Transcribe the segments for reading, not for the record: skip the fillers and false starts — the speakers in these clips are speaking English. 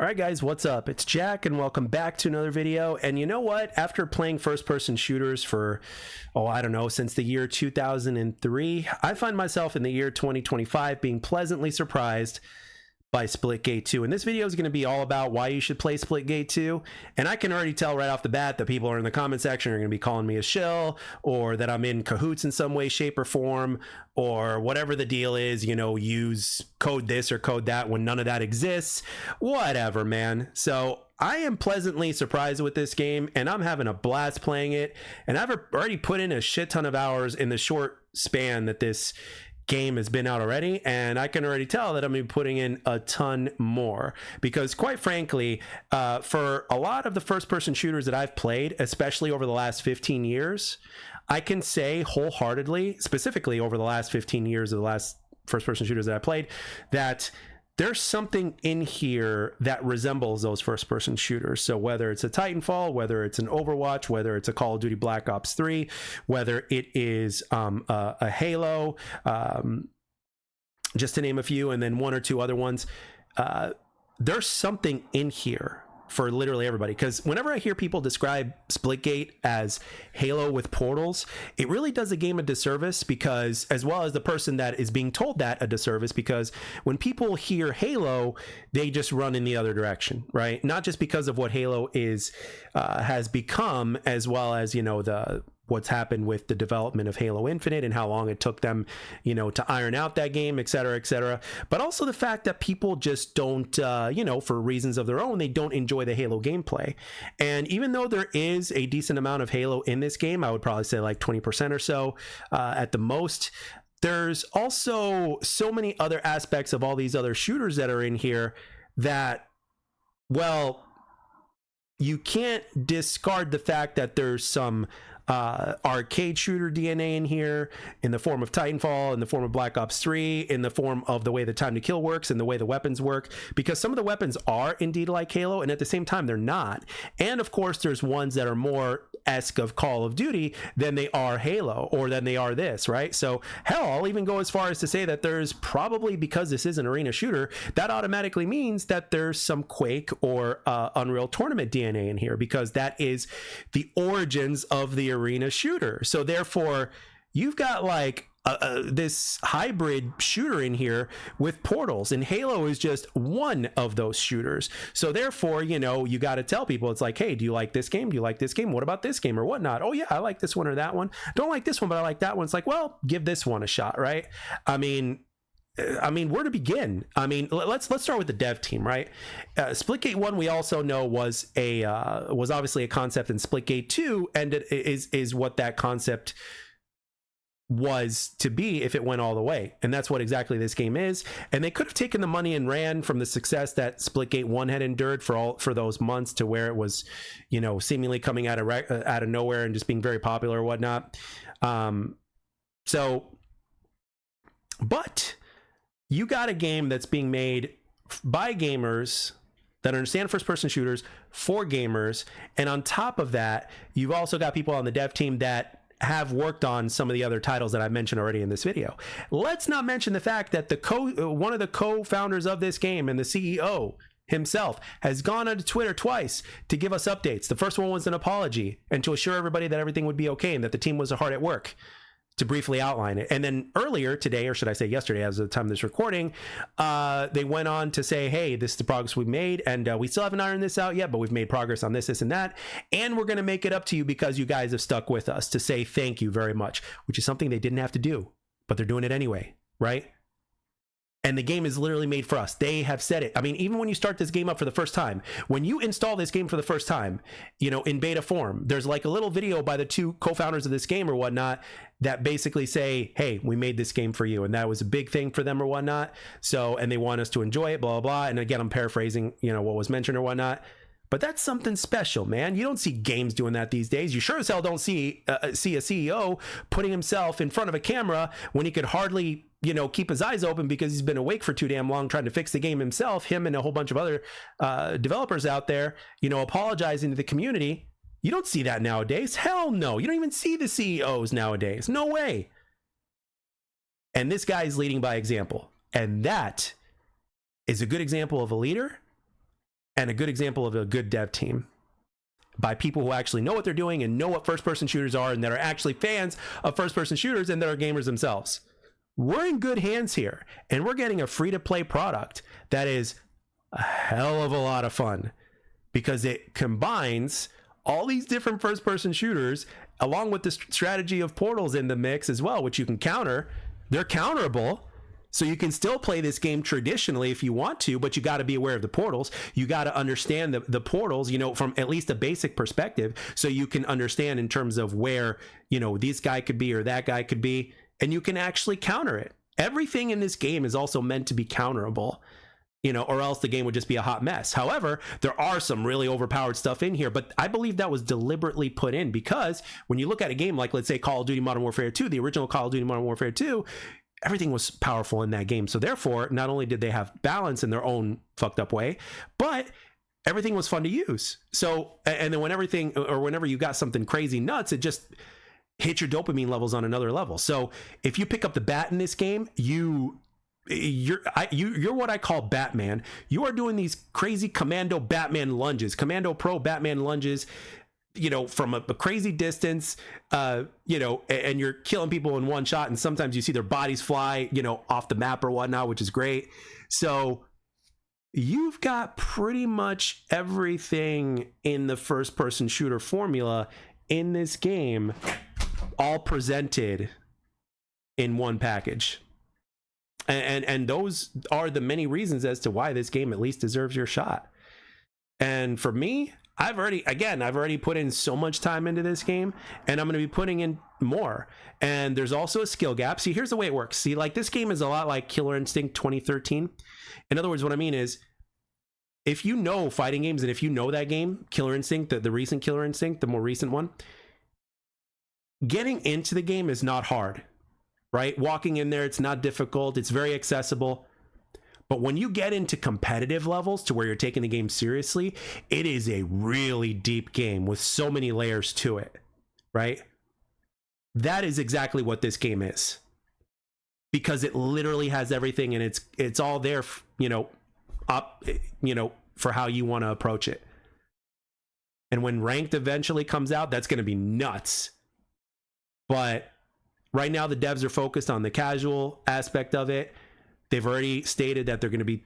All right, guys, what's up? It's Jack, and welcome back to another video. And you know what? After playing first-person shooters for, I don't know, since the year 2003, I find myself in the year 2025 being pleasantly surprised by Splitgate 2. And this video is going to be all about why you should play Splitgate 2. And I can already tell right off the bat that people are in the comment section are going to be calling me a shill, or that I'm in cahoots in some way, shape, or form, or whatever the deal is, you know, use code this or code that when none of that exists. Whatever, man. So I am pleasantly surprised with this game, and I'm having a blast playing it. And I've already put in a shit ton of hours in the short span that this game has been out already, and I can already tell that I'm gonna be putting in a ton more, because quite frankly, for a lot of the first-person shooters that I've played, especially over the last 15 years, I can say wholeheartedly, specifically over the last 15 years of the last first-person shooters that I played, that there's something in here that resembles those first-person shooters. So whether it's a Titanfall, whether it's an Overwatch, whether it's a Call of Duty Black Ops 3, whether it is a Halo, just to name a few, and then one or two other ones, there's something in here for literally everybody. Because whenever I hear people describe Splitgate as Halo with portals, it really does the game a disservice, because, as well as the person that is being told that, a disservice, because when people hear Halo, they just run in the other direction, right? Not just because of what Halo is has become, as well as, you know, what's happened with the development of Halo Infinite and how long it took them, you know, to iron out that game, et cetera, but also the fact that people just don't, you know, for reasons of their own, they don't enjoy the Halo gameplay. And even though there is a decent amount of Halo in this game, I would probably say like 20% or so at the most, there's also so many other aspects of all these other shooters that are in here that, well, you can't discard the fact that there's some arcade shooter DNA in here, in the form of Titanfall, in the form of Black Ops 3, in the form of the way the time to kill works and the way the weapons work, because some of the weapons are indeed like Halo, and at the same time they're not. And of course there's ones that are more esque of Call of Duty than they are Halo, or than they are this, right? So hell, I'll even go as far as to say that there's probably, because this is an arena shooter, that automatically means that there's some Quake or Unreal Tournament DNA in here, because that is the origins of the arena shooter. So therefore you've got like this hybrid shooter in here with portals, and Halo is just one of those shooters. So therefore, you know, you got to tell people, it's like, hey, do you like this game? Do you like this game? What about this game or whatnot? Oh yeah, I like this one or that one. Don't like this one, but I like that one. It's like, well, give this one a shot, right? I mean, where to begin? I mean, let's start with the dev team, right? Splitgate 1, we also know, was obviously a concept, and Splitgate 2 is what that concept was to be if it went all the way, and that's what exactly this game is. And they could have taken the money and ran from the success that Splitgate 1 had endured for those months, to where it was, you know, seemingly coming out of nowhere and just being very popular or whatnot. But you got a game that's being made by gamers that understand first-person shooters, for gamers, and on top of that, you've also got people on the dev team that have worked on some of the other titles that I mentioned already in this video. Let's not mention the fact that one of the co-founders of this game and the CEO himself has gone onto Twitter twice to give us updates. The first one was an apology and to assure everybody that everything would be okay and that the team was hard at work, to briefly outline it. And then earlier today, or should I say yesterday, as of the time of this recording, they went on to say, hey, this is the progress we've made, and we still haven't ironed this out yet, but we've made progress on this, and that, and we're going to make it up to you because you guys have stuck with us, to say thank you very much, which is something they didn't have to do, but they're doing it anyway, right? And the game is literally made for us. They have said it. I mean, even when you start this game up for the first time, when you install this game for the first time, you know, in beta form, there's like a little video by the two co-founders of this game or whatnot that basically say, hey, we made this game for you. And that was a big thing for them or whatnot. So, and they want us to enjoy it, blah, blah, blah. And again, I'm paraphrasing, you know, what was mentioned or whatnot. But that's something special, man. You don't see games doing that these days. You sure as hell don't see a CEO putting himself in front of a camera when he could hardly, you know, keep his eyes open because he's been awake for too damn long trying to fix the game himself, him and a whole bunch of other developers out there, you know, apologizing to the community. You don't see that nowadays. Hell no. You don't even see the CEOs nowadays. No way. And this guy is leading by example. And that is a good example of a leader and a good example of a good dev team by people who actually know what they're doing and know what first-person shooters are and that are actually fans of first-person shooters and that are gamers themselves. We're in good hands here, and we're getting a free-to-play product that is a hell of a lot of fun because it combines all these different first-person shooters along with the strategy of portals in the mix as well, which you can counter. They're counterable. So you can still play this game traditionally if you want to, but you got to be aware of the portals. You got to understand the portals, you know, from at least a basic perspective, so you can understand in terms of where, you know, this guy could be or that guy could be, and you can actually counter it. Everything in this game is also meant to be counterable, you know, or else the game would just be a hot mess. However, there are some really overpowered stuff in here, but I believe that was deliberately put in because when you look at a game like, let's say, Call of Duty Modern Warfare 2, the original Call of Duty Modern Warfare 2, everything was powerful in that game. So therefore, not only did they have balance in their own fucked up way, but everything was fun to use. So, and then when everything, or whenever you got something crazy nuts, it just hit your dopamine levels on another level. So if you pick up the bat in this game, you're what I call Batman. You are doing these crazy commando Batman lunges, commando pro Batman lunges, you know, from a crazy distance, you know, and you're killing people in one shot. And sometimes you see their bodies fly, you know, off the map or whatnot, which is great. So you've got pretty much everything in the first person shooter formula in this game, all presented in one package. And those are the many reasons as to why this game at least deserves your shot. And for me, I've already put in so much time into this game, and I'm going to be putting in more. And there's also a skill gap. See, here's the way it works. See, like, this game is a lot like Killer Instinct 2013. In other words, what I mean is, if you know fighting games, and if you know that game, Killer Instinct, the recent Killer Instinct, the more recent one, getting into the game is not hard, right? Walking in there, it's not difficult. It's very accessible. But when you get into competitive levels to where you're taking the game seriously, it is a really deep game with so many layers to it, right? That is exactly what this game is, because it literally has everything, and it's all there, you know, up, you know, for how you want to approach it. And when ranked eventually comes out, that's going to be nuts. But right now the devs are focused on the casual aspect of it. They've already stated that they're going to be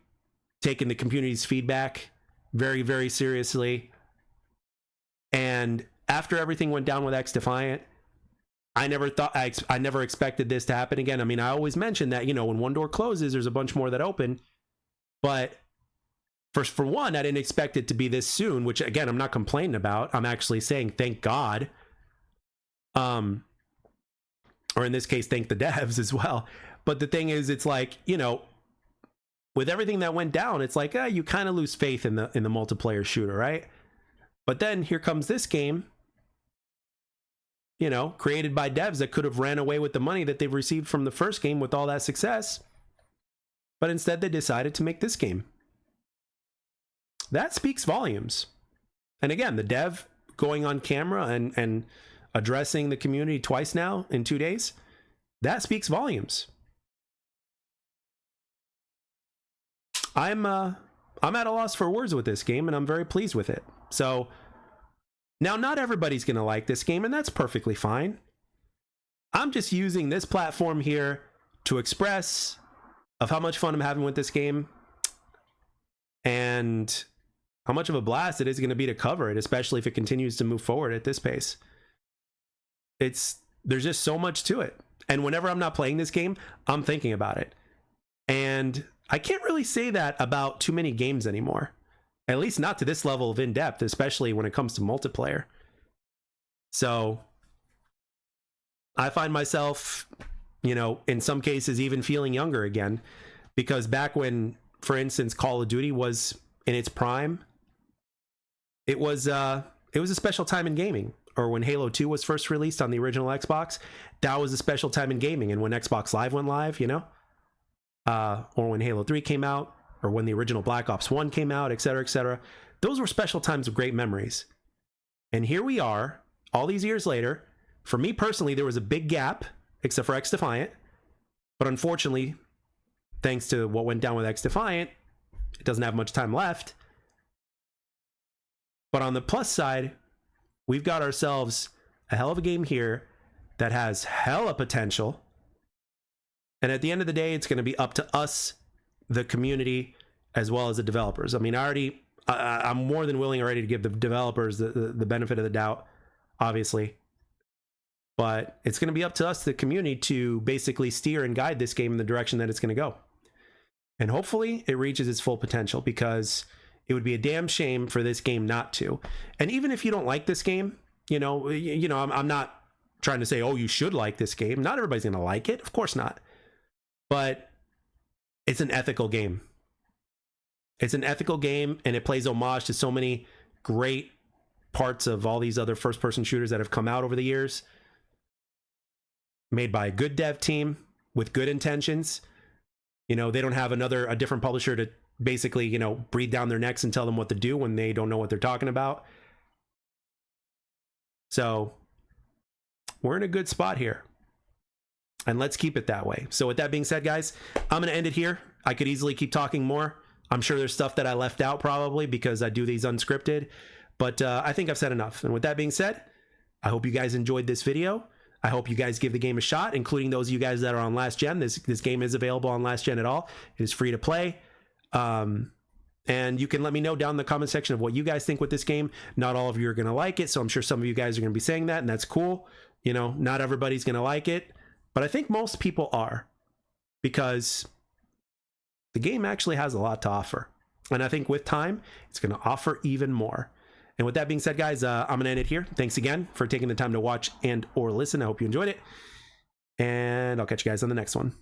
taking the community's feedback very, very seriously. And after everything went down with X Defiant, I never expected this to happen again. I mean, I always mention that, you know, when one door closes, there's a bunch more that open. But for one, I didn't expect it to be this soon, which, again, I'm not complaining about. I'm actually saying thank God. Or in this case, thank the devs as well. But the thing is, it's like, you know, with everything that went down, it's like, you kind of lose faith in the multiplayer shooter, right? But then here comes this game, you know, created by devs that could have ran away with the money that they've received from the first game with all that success. But instead, they decided to make this game. That speaks volumes. And again, the dev going on camera and addressing the community twice now in 2 days, that speaks volumes. I'm at a loss for words with this game, and I'm very pleased with it. So now, not everybody's going to like this game, and that's perfectly fine. I'm just using this platform here to express of how much fun I'm having with this game and how much of a blast it is going to be to cover it, especially if it continues to move forward at this pace. There's just so much to it. And whenever I'm not playing this game, I'm thinking about it. And I can't really say that about too many games anymore. At least not to this level of in-depth, especially when it comes to multiplayer. So I find myself, you know, in some cases even feeling younger again, because back when, for instance, Call of Duty was in its prime, it was a special time in gaming. Or when Halo 2 was first released on the original Xbox, that was a special time in gaming. And when Xbox Live went live, you know, or when Halo 3 came out, or when the original Black Ops 1 came out, et cetera, those were special times of great memories. And here we are, all these years later. For me personally, there was a big gap, except for X Defiant. But unfortunately, thanks to what went down with X Defiant, it doesn't have much time left. But on the plus side, we've got ourselves a hell of a game here that has hella potential. And at the end of the day, it's going to be up to us, the community, as well as the developers. I mean, I'm more than willing already to give the developers the benefit of the doubt, obviously. But it's going to be up to us, the community, to basically steer and guide this game in the direction that it's going to go. And hopefully it reaches its full potential, because it would be a damn shame for this game not to. And even if you don't like this game, I'm not trying to say, oh, you should like this game. Not everybody's going to like it. Of course not. But it's an ethical game. It's an ethical game, and it plays homage to so many great parts of all these other first-person shooters that have come out over the years. Made by a good dev team with good intentions. They don't have a different publisher to basically, breathe down their necks and tell them what to do when they don't know what they're talking about. So we're in a good spot here, and let's keep it that way. So with that being said, guys, I'm going to end it here. I could easily keep talking more. I'm sure there's stuff that I left out probably because I do these unscripted, but I think I've said enough. And with that being said, I hope you guys enjoyed this video. I hope you guys give the game a shot, including those of you guys that are on last gen. This game is available on last gen at all. It is free to play. And you can let me know down in the comment section of what you guys think with this game. Not all of you are going to like it, so I'm sure some of you guys are going to be saying that, and that's cool. Not everybody's going to like it, but I think most people are, because the game actually has a lot to offer. And I think with time, it's going to offer even more. And with that being said, guys, I'm going to end it here. Thanks again for taking the time to watch and or listen. I hope you enjoyed it. And I'll catch you guys on the next one.